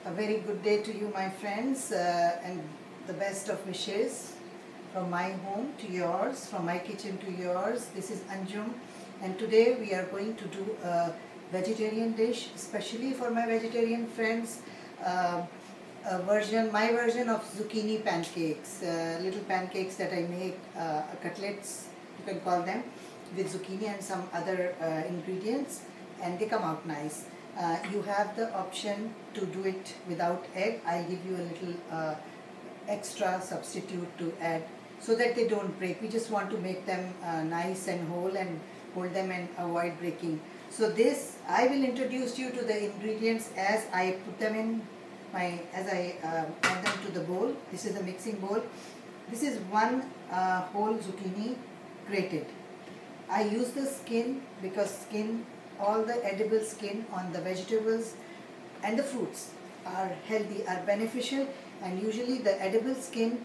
A very good day to you, my friends, and the best of wishes from my home to yours, from my kitchen to yours. This is Anjum, and today we are going to do a vegetarian dish, especially for my vegetarian friends. My version of zucchini pancakes, little pancakes that I make, cutlets, you can call them, with zucchini and some other ingredients, and they come out nice. You have the option to do it without egg. I'll give you a little extra substitute to add so that they don't break. We just want to make them nice and whole and hold them and avoid breaking. So this, I will introduce you to the ingredients as I put them in as I add them to the bowl. This is a mixing bowl. This is one whole zucchini grated. I use the skin because all the edible skin on the vegetables and the fruits are healthy, are beneficial, and usually the edible skin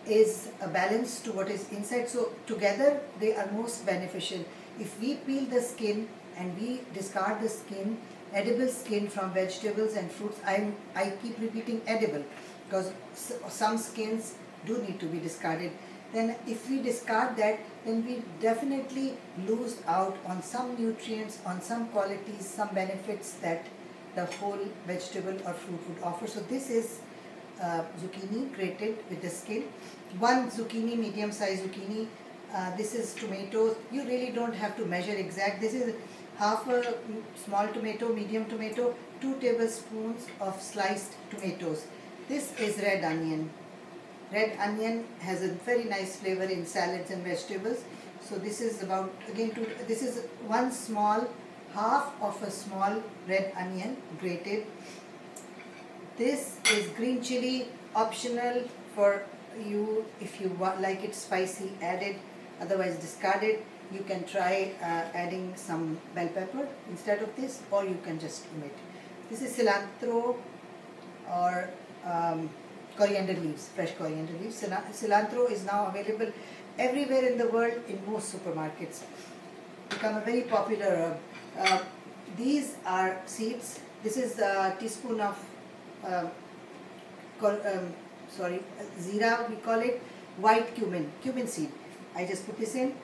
is a balance to what is inside, so together they are most beneficial. If we peel the skin and we discard the skin, edible skin from vegetables and fruits, I keep repeating edible because some skins do need to be discarded. Then if we discard that, then we definitely lose out on some nutrients, on some qualities, some benefits that the whole vegetable or fruit would offer. So this is zucchini grated with the skin. One zucchini, medium size zucchini. This is tomatoes. You really don't have to measure exact. This is half a small tomato, medium tomato, 2 tablespoons of sliced tomatoes. This is red onion. Red onion has a very nice flavor in salads and vegetables. So this is about, again, this is half of a small red onion grated. This is green chili, optional for you. If you like it spicy, add it, otherwise discard it. You can try adding some bell pepper instead of this, or you can just omit. This is cilantro or coriander leaves, fresh coriander leaves. Cilantro is now available everywhere in the world in most supermarkets. Become a very popular herb. These are seeds. This is a teaspoon of zira, we call it, white cumin seed. I just put this in.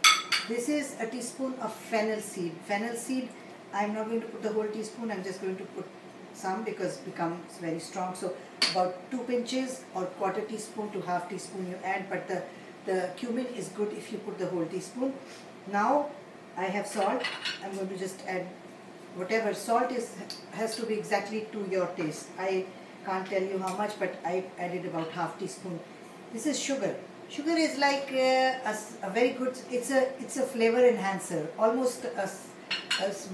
This is a teaspoon of fennel seed. Fennel seed, I'm not going to put the whole teaspoon, I'm just going to put some because it becomes very strong. So about 2 pinches or quarter teaspoon to half teaspoon you add, but the cumin is good if you put the whole teaspoon. Now I have salt. I'm going to just add whatever salt has to be exactly to your taste. I can't tell you how much, but I added about half teaspoon. This is sugar. Sugar is like a very good, it's a flavor enhancer, almost a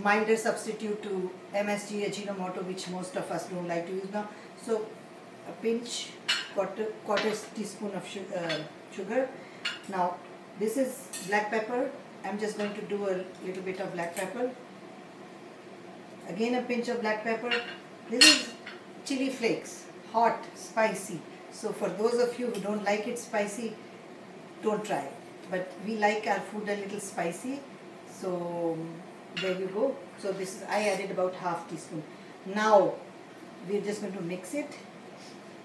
milder substitute to MSG, Ajinomoto, which most of us don't like to use now. So a pinch, quarter teaspoon of sugar. Now this is black pepper. I'm just going to do a little bit of black pepper. Again a pinch of black pepper. This is chili flakes, hot, spicy. So for those of you who don't like it spicy, don't try it. But we like our food a little spicy. So there you go. So this is, I added about half teaspoon. Now we're just going to mix it.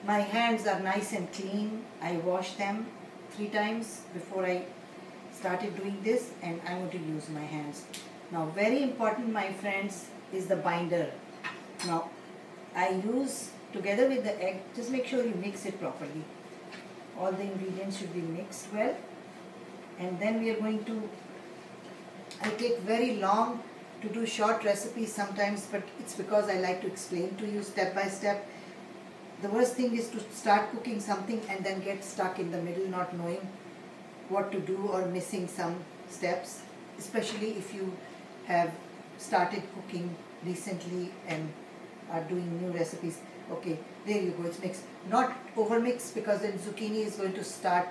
My hands are nice and clean. I washed them 3 times before I started doing this, and I'm going to use my hands. Now very important, my friends, is the binder. Now I use, together with the egg, just make sure you mix it properly. All the ingredients should be mixed well, and then we are going to, I take very long to do short recipes sometimes, but it's because I like to explain to you step by step. The worst thing is to start cooking something and then get stuck in the middle, not knowing what to do or missing some steps, especially if you have started cooking recently and are doing new recipes. Okay, there you go, it's mixed. Not over mixed, because then zucchini is going to start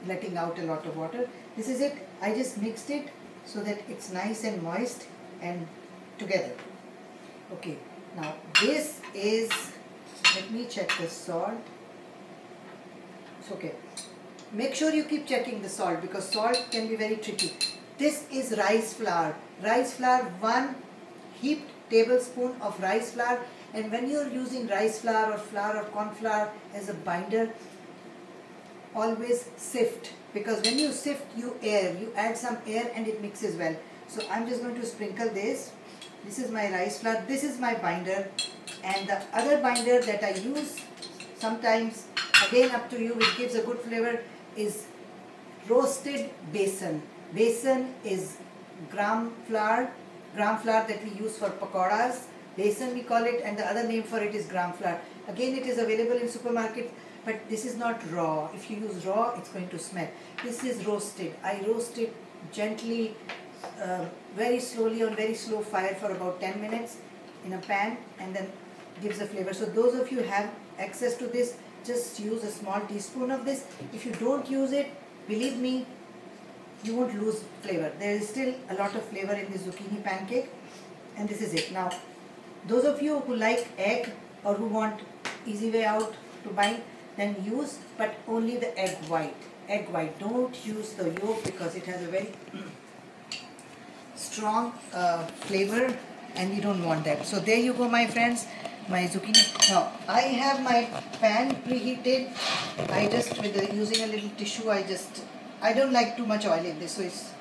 letting out a lot of water. This is it. I just mixed it so that it's nice and moist and together. Okay, now this is, let me check the salt. It's okay. Make sure you keep checking the salt because salt can be very tricky. This is rice flour. Rice flour, 1 heaped tablespoon of rice flour And when you're using rice flour or corn flour as a binder, always sift, because when you sift, you add some air and it mixes well. So I'm just going to sprinkle this. This is my rice flour, this is my binder, and the other binder that I use sometimes, again up to you, which gives a good flavor, is roasted besan. Besan is gram flour that we use for pakoras. Besan we call it, and the other name for it is gram flour. Again, it is available in supermarket, but this is not raw. If you use raw, it's going to smell. This is roasted. I roast it gently, very slowly on very slow fire for about 10 minutes in a pan, and then gives a flavor. So those of you who have access to this, just use a small teaspoon of this. If you don't use it, believe me, you won't lose flavor. There is still a lot of flavor in the zucchini pancake, and this is it. Now, those of you who like egg or who want easy way out to bind, then use, but only the egg white. Egg white. Don't use the yolk because it has a very strong flavor, and we don't want that. So there you go, my friends, my zucchini. Now I have my pan preheated. I just, using a little tissue, I don't like too much oil in this, so it's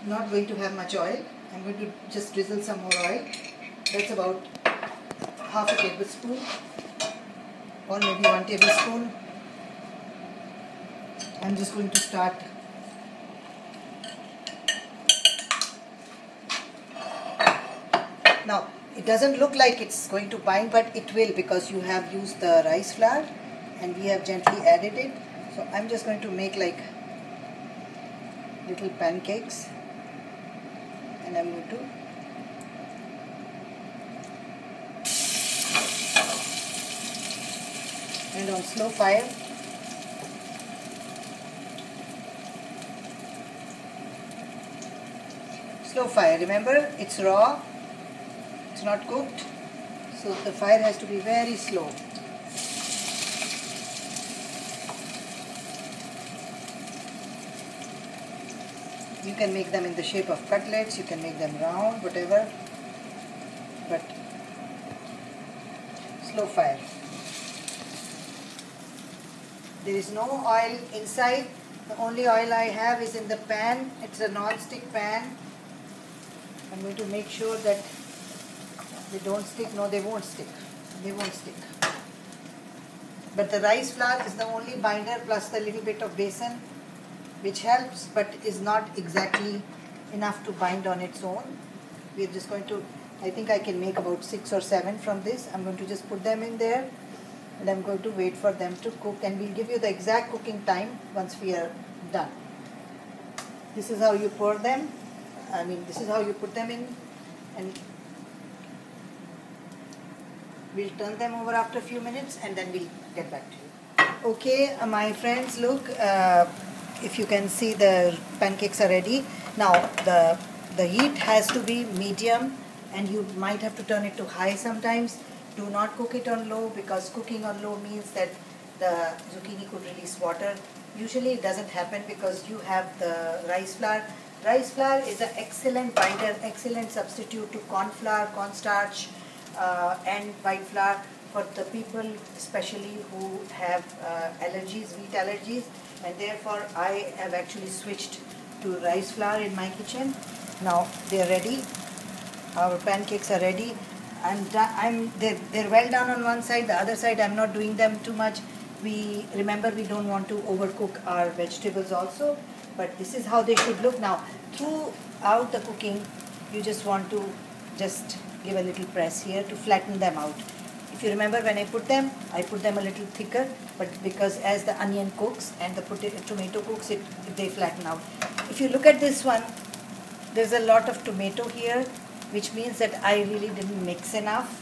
not going to have much oil. I'm going to just drizzle some more oil. That's about half a tablespoon or maybe 1 tablespoon. I'm just going to start. Now, it doesn't look like it's going to bind, but it will, because you have used the rice flour and we have gently added it. So I'm just going to make like little pancakes, and I'm going to and on slow fire. Slow fire, remember, it's raw, it's not cooked, so the fire has to be very slow. You can make them in the shape of cutlets, you can make them round, whatever, but slow fire. There is no oil inside. The only oil I have is in the pan. It's a non-stick pan. I'm going to make sure that they don't stick. No, they won't stick. They won't stick. But the rice flour is the only binder, plus the little bit of besan, which helps, but is not exactly enough to bind on its own. We're just going to, I think I can make about 6 or 7 from this. I'm going to just put them in there, and I'm going to wait for them to cook, and we'll give you the exact cooking time once we are done. This is how you pour them. This is how you put them in, and we'll turn them over after a few minutes, and then we'll get back to you. Okay, my friends, look, if you can see, the pancakes are ready. Now the heat has to be medium, and you might have to turn it to high sometimes. Do not cook it on low, because cooking on low means that the zucchini could release water. Usually it doesn't happen because you have the rice flour. Rice flour is an excellent binder, excellent substitute to corn flour, cornstarch, and white flour for the people especially who have allergies, wheat allergies, and therefore I have actually switched to rice flour in my kitchen. Now they are ready. Our pancakes are ready. They're well done on one side. The other side, I'm not doing them too much. Remember, we don't want to overcook our vegetables also, but this is how they should look. Now, throughout the cooking, you just want to just give a little press here to flatten them out. If you remember, when I put them a little thicker, but because as the onion cooks and the tomato cooks, they flatten out. If you look at this one, there's a lot of tomato here, which means that I really didn't mix enough.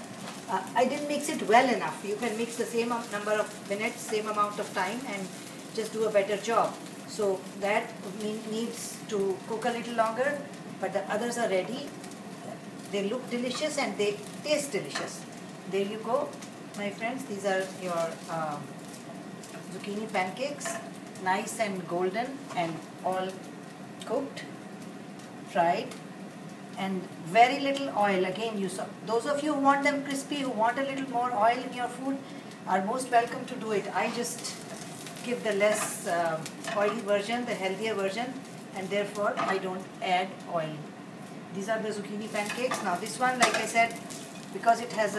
I didn't mix it well enough. You can mix the same number of minutes, same amount of time, and just do a better job. So that needs to cook a little longer, but the others are ready. They look delicious and they taste delicious. There you go, my friends. These are your zucchini pancakes, nice and golden and all cooked, fried. and very little oil. Again, you saw, those of you who want them crispy, who want a little more oil in your food, are most welcome to do it. I just give the less oily version, the healthier version, and therefore I don't add oil. These are the zucchini pancakes. Now this one, like I said, because it has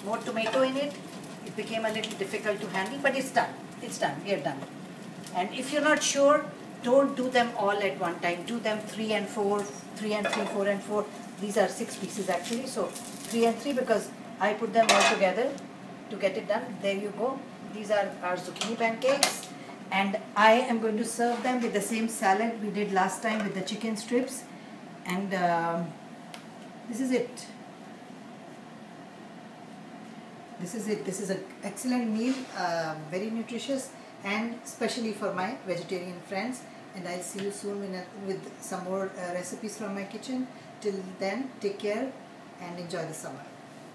more tomato in it, it became a little difficult to handle, but it's done. It's done. We are done. And if you're not sure, don't do them all at one time. Do them 3 and 4, 3 and 3, 4 and 4. These are 6 pieces actually. So 3 and 3 because I put them all together to get it done. There you go. These are our zucchini pancakes. And I am going to serve them with the same salad we did last time with the chicken strips. And this is it. This is it. This is an excellent meal, very nutritious, and especially for my vegetarian friends. And I'll see you soon with some more recipes from my kitchen. Till then, take care and enjoy the summer.